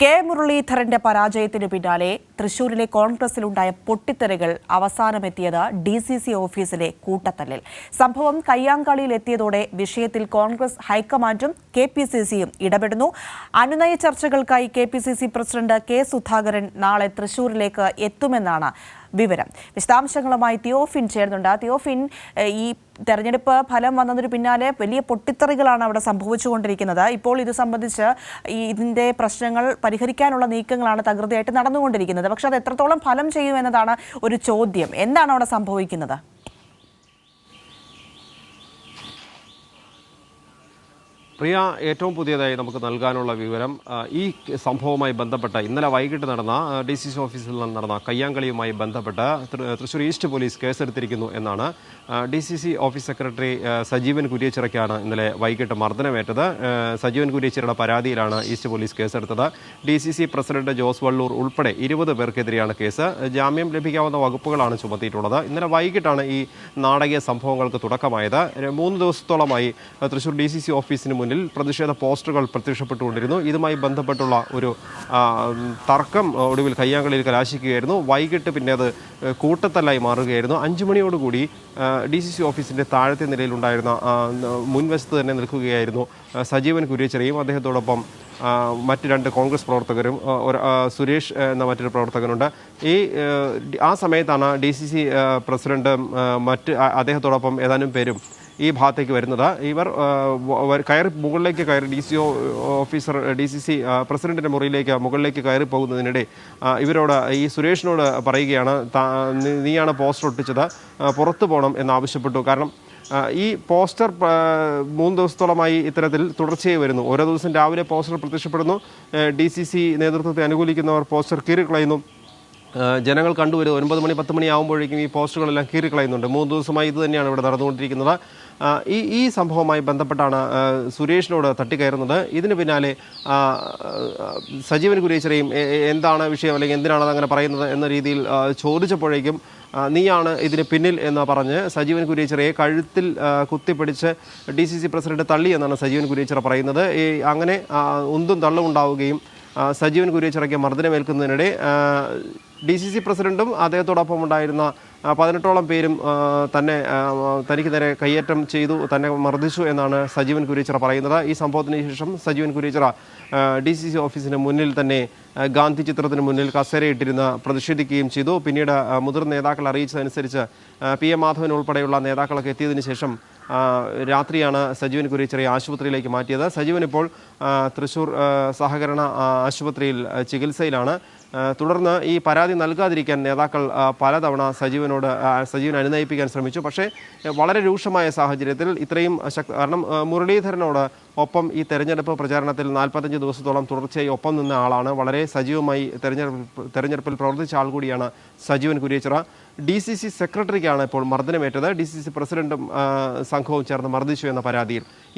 K മുരളീധരന്റെ പരാജയത്തിന് പിന്നാലെ തൃശൂരിലെ കോൺഗ്രസിലുണ്ടായ പൊട്ടിത്തെറികൾ അവസാനമെത്തിയത് DCC ഓഫീസിലെ കൂട്ടത്തല്ലിൽ. സംഭവം കയ്യാങ്കളിയിലെത്തിയതോടെ വിഷയത്തിൽ കോൺഗ്രസ് ഹൈക്കമാൻഡും KPCCയും ഇടപെടുന്നു. അനുനയ ചർച്ചകൾക്കായി KPCC പ്രസിഡന്റ് കെ സുധാകരൻ നാളെ തൃശൂരിലേക്ക് എത്തുമെന്നാണ് വിവരം. വിശദാംശങ്ങളുമായി തിയോഫിൻ ചേർന്നുണ്ട്. തിയോഫിൻ, ഈ തെരഞ്ഞെടുപ്പ് ഫലം വന്നതിന് പിന്നാലെ വലിയ പൊട്ടിത്തെറികളാണ് അവിടെ സംഭവിച്ചുകൊണ്ടിരിക്കുന്നത്. ഇപ്പോൾ ഇത് സംബന്ധിച്ച് ഇതിന്റെ പ്രശ്നങ്ങൾ പരിഹരിക്കാനുള്ള നീക്കങ്ങളാണ് തകൃതിയായിട്ട് നടന്നുകൊണ്ടിരിക്കുന്നത്. പക്ഷെ അത് എത്രത്തോളം ഫലം ചെയ്യുമെന്നതാണ് ഒരു ചോദ്യം. എന്താണ് അവിടെ സംഭവിക്കുന്നത്? പ്രിയ, ഏറ്റവും പുതിയതായി നമുക്ക് നൽകാനുള്ള വിവരം, ഈ സംഭവവുമായി ബന്ധപ്പെട്ട ഇന്നലെ വൈകിട്ട് നടന്ന DCC ഓഫീസിൽ നടന്ന കയ്യാങ്കളിയുമായി ബന്ധപ്പെട്ട് തൃശ്ശൂർ ഈസ്റ്റ് പോലീസ് കേസെടുത്തിരിക്കുന്നു എന്നാണ്. DCC ഓഫീസ് സെക്രട്ടറി സജീവൻ കുര്യച്ചിറയ്ക്കാണ് ഇന്നലെ വൈകിട്ട് മർദ്ദനമേറ്റത്. സജീവൻ കുര്യച്ചിറയുടെ പരാതിയിലാണ് ഈസ്റ്റ് പോലീസ് കേസെടുത്തത്. DCC പ്രസിഡന്റ് ജോസ് വള്ളൂർ ഉൾപ്പെടെ 20 പേർക്കെതിരെയാണ് കേസ്. ജാമ്യം ലഭിക്കാവുന്ന വകുപ്പുകളാണ് ചുമത്തിയിട്ടുള്ളത്. ഇന്നലെ വൈകിട്ടാണ് ഈ നാടകീയ സംഭവങ്ങൾക്ക് തുടക്കമായത്. 3 ദിവസത്തോളമായി തൃശ്ശൂർ DCC ഓഫീസിന് മുന്നിൽ പ്രതിഷേധ പോസ്റ്ററുകൾ പ്രത്യക്ഷപ്പെട്ടുകൊണ്ടിരുന്നു. ഇതുമായി ബന്ധപ്പെട്ടുള്ള ഒരു തർക്കം ഒടുവിൽ കയ്യാങ്കളിയിൽ കലാശിക്കുകയായിരുന്നു. വൈകിട്ട് പിന്നെ അത് കൂട്ടത്തല്ലായി മാറുകയായിരുന്നു. 5 മണിയോടുകൂടി DCC ഓഫീസിൻ്റെ താഴത്തെ നിലയിലുണ്ടായിരുന്ന മുൻവശത്ത് തന്നെ നിൽക്കുകയായിരുന്നു സജീവൻ കുര്യച്ചിറയും അദ്ദേഹത്തോടൊപ്പം മറ്റ് 2 കോൺഗ്രസ് പ്രവർത്തകരും, സുരേഷ് എന്ന മറ്റൊരു പ്രവർത്തകനുണ്ട്. ആ സമയത്താണ് DCC പ്രസിഡന്റ് അദ്ദേഹത്തോടൊപ്പം ഏതാനും പേരും ഈ ഭാഗത്തേക്ക് വരുന്നത്. ഇവർ മുകളിലേക്ക് കയറി DCC പ്രസിഡന്റിന്റെ മുകളിലേക്ക് കയറി പോകുന്നതിനിടെ ഇവരോട്, ഈ സുരേഷിനോട് പറയുകയാണ്, നീയാണ് പോസ്റ്റർ ഒട്ടിച്ചത്, പുറത്തു പോകണം എന്നാവശ്യപ്പെട്ടു. കാരണം ഈ പോസ്റ്റർ 3 ദിവസത്തോളമായി ഇത്തരത്തിൽ തുടർച്ചയായി വരുന്നു. ഓരോ ദിവസം രാവിലെ പോസ്റ്റർ പ്രത്യക്ഷപ്പെടുന്നു. DCC നേതൃത്വത്തെ അനുകൂലിക്കുന്നവർ പോസ്റ്റർ കീറിക്കളയുന്നു. ജനങ്ങൾ കണ്ടുവരും 9 മണി 10 മണി ആകുമ്പോഴേക്കും ഈ പോസ്റ്ററുകളെല്ലാം കീറിക്കളയുന്നുണ്ട്. 3 ദിവസമായി ഇത് തന്നെയാണ് ഇവിടെ നടന്നുകൊണ്ടിരിക്കുന്നത്. ഈ സംഭവവുമായി ബന്ധപ്പെട്ടാണ് സുരേഷിനോട് തട്ടിക്കയറുന്നത്. ഇതിന് പിന്നാലെ സജീവൻ കുര്യച്ചിറയും എന്താണ് വിഷയം, അല്ലെങ്കിൽ എന്തിനാണ് അതങ്ങനെ പറയുന്നത് എന്ന രീതിയിൽ ചോദിച്ചപ്പോഴേക്കും നീയാണ് ഇതിന് പിന്നിൽ എന്ന് പറഞ്ഞ് സജീവൻ കുര്യച്ചിറയെ കഴുത്തിൽ കുത്തിപ്പിടിച്ച് DCC പ്രസിഡന്റ് തള്ളി എന്നാണ് സജീവൻ കുര്യച്ചിറ പറയുന്നത്. അങ്ങനെ ഉന്തും തള്ളും ഉണ്ടാവുകയും സജീവൻ കുര്യച്ചിറയ്ക്ക് മർദ്ദനമേൽക്കുന്നതിനിടെ DCC പ്രസിഡന്റും അദ്ദേഹത്തോടൊപ്പം ഉണ്ടായിരുന്ന 18ഓളം പേരും തനിക്ക് നേരെ കയ്യേറ്റം ചെയ്തു, തന്നെ മർദ്ദിച്ചു എന്നാണ് സജീവൻ കുര്യച്ചിറ പറയുന്നത്. ഈ സംഭവത്തിന് ശേഷം സജീവൻ കുര്യച്ചിറ DCC ഓഫീസിന് മുന്നിൽ തന്നെ ഗാന്ധി ചിത്രത്തിന് മുന്നിൽ കസേരയിട്ടിരുന്ന് പ്രതിഷേധിക്കുകയും ചെയ്തു. പിന്നീട് മുതിർന്ന നേതാക്കൾ അറിയിച്ചതനുസരിച്ച് PM മാധവൻ ഉൾപ്പെടെയുള്ള നേതാക്കളൊക്കെ എത്തിയതിനു ശേഷം രാത്രിയാണ് സജീവൻ കുര്യച്ചിറയെ ആശുപത്രിയിലേക്ക് മാറ്റിയത്. സജീവൻ ഇപ്പോൾ തൃശ്ശൂർ സഹകരണ ആശുപത്രിയിൽ ചികിത്സയിലാണ്. തുടർന്ന് ഈ പരാതി നൽകാതിരിക്കാൻ നേതാക്കൾ പലതവണ സജീവനെ അനുനയിപ്പിക്കാൻ ശ്രമിച്ചു. പക്ഷേ വളരെ രൂക്ഷമായ സാഹചര്യത്തിൽ ഇത്രയും കാരണം മുരളീധരനോട് ഒപ്പം ഈ തെരഞ്ഞെടുപ്പ് പ്രചാരണത്തിൽ 45 ദിവസത്തോളം തുടർച്ചയായി ഒപ്പം നിന്ന ആളാണ്. വളരെ സജീവമായി തെരഞ്ഞെടുപ്പിൽ പ്രവർത്തിച്ച ആൾ കൂടിയാണ് സജീവൻ കുര്യച്ചിറ. DCC സെക്രട്ടറിക്കാണ് ഇപ്പോൾ മർദ്ദനമേറ്റത്. DCC പ്രസിഡന്റും സംഘവും ചേർന്ന് മർദ്ദിച്ചു എന്ന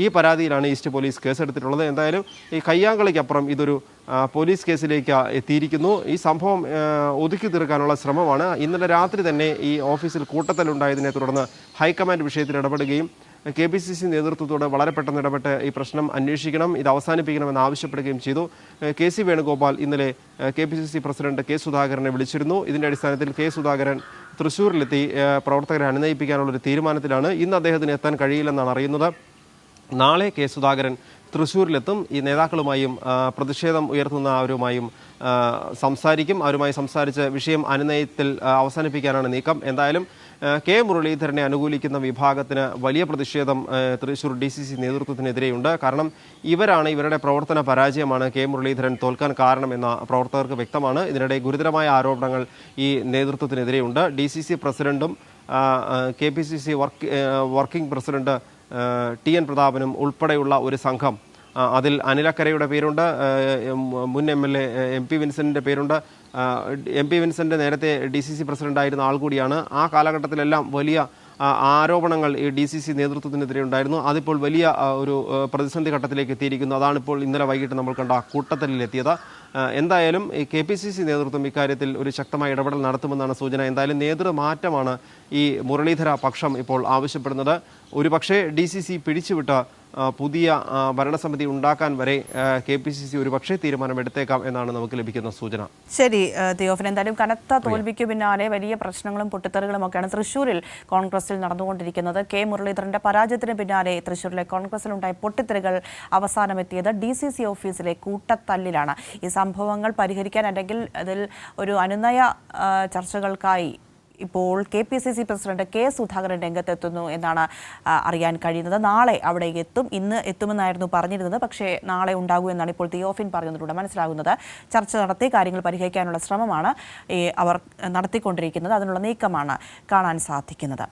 ഈ പരാതിയിലാണ് ഈസ്റ്റ് പോലീസ് കേസെടുത്തിട്ടുള്ളത്. എന്തായാലും ഈ കയ്യാങ്കളിക്കപ്പുറം ഇതൊരു പോലീസ് കേസിലേക്ക് എത്തിയിരിക്കുന്നു. ഈ സംഭവം ഒതുക്കി തീർക്കാനുള്ള ശ്രമമാണ്. ഇന്നലെ രാത്രി തന്നെ ഈ ഓഫീസിൽ കൂട്ടത്തലുണ്ടായതിനെ തുടർന്ന് ഹൈക്കമാൻഡ് വിഷയത്തിൽ ഇടപെടുകയും KPCC നേതൃത്വത്തോട് വളരെ പെട്ടെന്ന് ഇടപെട്ട് ഈ പ്രശ്നം അന്വേഷിക്കണം, ഇത് അവസാനിപ്പിക്കണമെന്ന് ആവശ്യപ്പെടുകയും ചെയ്തു. KC വേണുഗോപാൽ ഇന്നലെ KPCC പ്രസിഡന്റ് കെ സുധാകരനെ വിളിച്ചിരുന്നു. ഇതിൻ്റെ അടിസ്ഥാനത്തിൽ കെ സുധാകരൻ തൃശ്ശൂരിലെത്തി പ്രവർത്തകരെ അനുനയിപ്പിക്കാനുള്ളൊരു തീരുമാനത്തിലാണ്. ഇന്ന് അദ്ദേഹത്തിന് എത്താൻ കഴിയില്ലെന്നാണ് അറിയുന്നത്. നാളെ കെ സുധാകരൻ തൃശ്ശൂരിലെത്തും. ഈ നേതാക്കളുമായും പ്രതിഷേധം ഉയർത്തുന്നവരുമായും സംസാരിക്കും. അവരുമായി സംസാരിച്ച് വിഷയം അനുനയത്തിൽ അവസാനിപ്പിക്കാനാണ് നീക്കം. എന്തായാലും കെ മുരളീധരനെ അനുകൂലിക്കുന്ന വിഭാഗത്തിന് വലിയ പ്രതിഷേധം തൃശ്ശൂർ DCC നേതൃത്വത്തിനെതിരെയുണ്ട്. കാരണം ഇവരുടെ പ്രവർത്തന പരാജയമാണ് കെ മുരളീധരൻ തോൽക്കാൻ കാരണമെന്ന പ്രവർത്തകർക്ക് വ്യക്തമാണ്. ഇതിനിടെ ഗുരുതരമായ ആരോപണങ്ങൾ ഈ നേതൃത്വത്തിനെതിരെയുണ്ട്. DCC പ്രസിഡന്റും KPCC വർക്കിംഗ് പ്രസിഡന്റ് TN പ്രതാപനും ഉൾപ്പെടെയുള്ള ഒരു സംഘം, അതിൽ അനിലക്കരയുടെ പേരുണ്ട്, മുൻ MLA MP വിൻസെന്റിന്റെ പേരുണ്ട്. MP വിൻസെന്റ് നേരത്തെ DCC പ്രസിഡന്റായിരുന്ന ആൾ കൂടിയാണ്. ആ കാലഘട്ടത്തിലെല്ലാം വലിയ ആരോപണങ്ങൾ ഈ DCC നേതൃത്വത്തിനെതിരെ ഉണ്ടായിരുന്നു. അതിപ്പോൾ വലിയ ഒരു പ്രതിസന്ധി ഘട്ടത്തിലേക്ക് എത്തിയിരിക്കുന്നു. അതാണിപ്പോൾ ഇന്നലെ വൈകിട്ട് നമ്മൾ കണ്ട കൂട്ടത്തലിലെത്തിയത്. എന്തായാലും ഈ KPCC നേതൃത്വം ഇക്കാര്യത്തിൽ ഒരു ശക്തമായ ഇടപെടൽ നടത്തുമെന്നാണ് സൂചന. എന്തായാലും നേതൃമാറ്റമാണ് ഈ മുരളീധര പക്ഷം ഇപ്പോൾ ആവശ്യപ്പെടുന്നത്. ഒരുപക്ഷെ DCC പിടിച്ചുവിട്ട പുതിയ ഭരണസമിതി ഉണ്ടാക്കാൻ വരെ KPCC ഒരു പക്ഷേ തീരുമാനമെടുത്തേക്കാം എന്നാണ് നമുക്ക് ലഭിക്കുന്ന സൂചന. ശരി തിയോഫിൻ, എന്തായാലും കനത്ത തോൽവിക്ക് പിന്നാലെ വലിയ പ്രശ്നങ്ങളും പൊട്ടിത്തെറികളും ഒക്കെയാണ് തൃശ്ശൂരിൽ കോൺഗ്രസിൽ നടന്നുകൊണ്ടിരിക്കുന്നത്. കെ മുരളീധരന്റെ പരാജയത്തിന് പിന്നാലെ തൃശ്ശൂരിലെ കോൺഗ്രസിലുണ്ടായ പൊട്ടിത്തെറികൾ അവസാനമെത്തിയത് DCC ഓഫീസിലെ കൂട്ടത്തല്ലിലാണ്. ഈ സംഭവങ്ങൾ പരിഹരിക്കാൻ അല്ലെങ്കിൽ അതിൽ ഒരു അനുനയ ചർച്ചകൾക്കായി ഇപ്പോൾ KPCC പ്രസിഡന്റ് K സുധാകരൻ രംഗത്തെത്തുന്നു എന്നാണ് അറിയാൻ കഴിയുന്നത്. നാളെ അവിടെ എത്തും, ഇന്ന് എത്തുമെന്നായിരുന്നു പറഞ്ഞിരുന്നത്. പക്ഷേ നാളെ ഉണ്ടാകൂ എന്നാണ് ഇപ്പോൾ തിയോഫിൻ പറഞ്ഞതിലൂടെ മനസ്സിലാകുന്നത്. ചർച്ച നടത്തി കാര്യങ്ങൾ പരിഹരിക്കാനുള്ള ശ്രമമാണ് അവർ നടത്തിക്കൊണ്ടിരിക്കുന്നത്. അതിനുള്ള നീക്കമാണ് കാണാൻ സാധിക്കുന്നത്.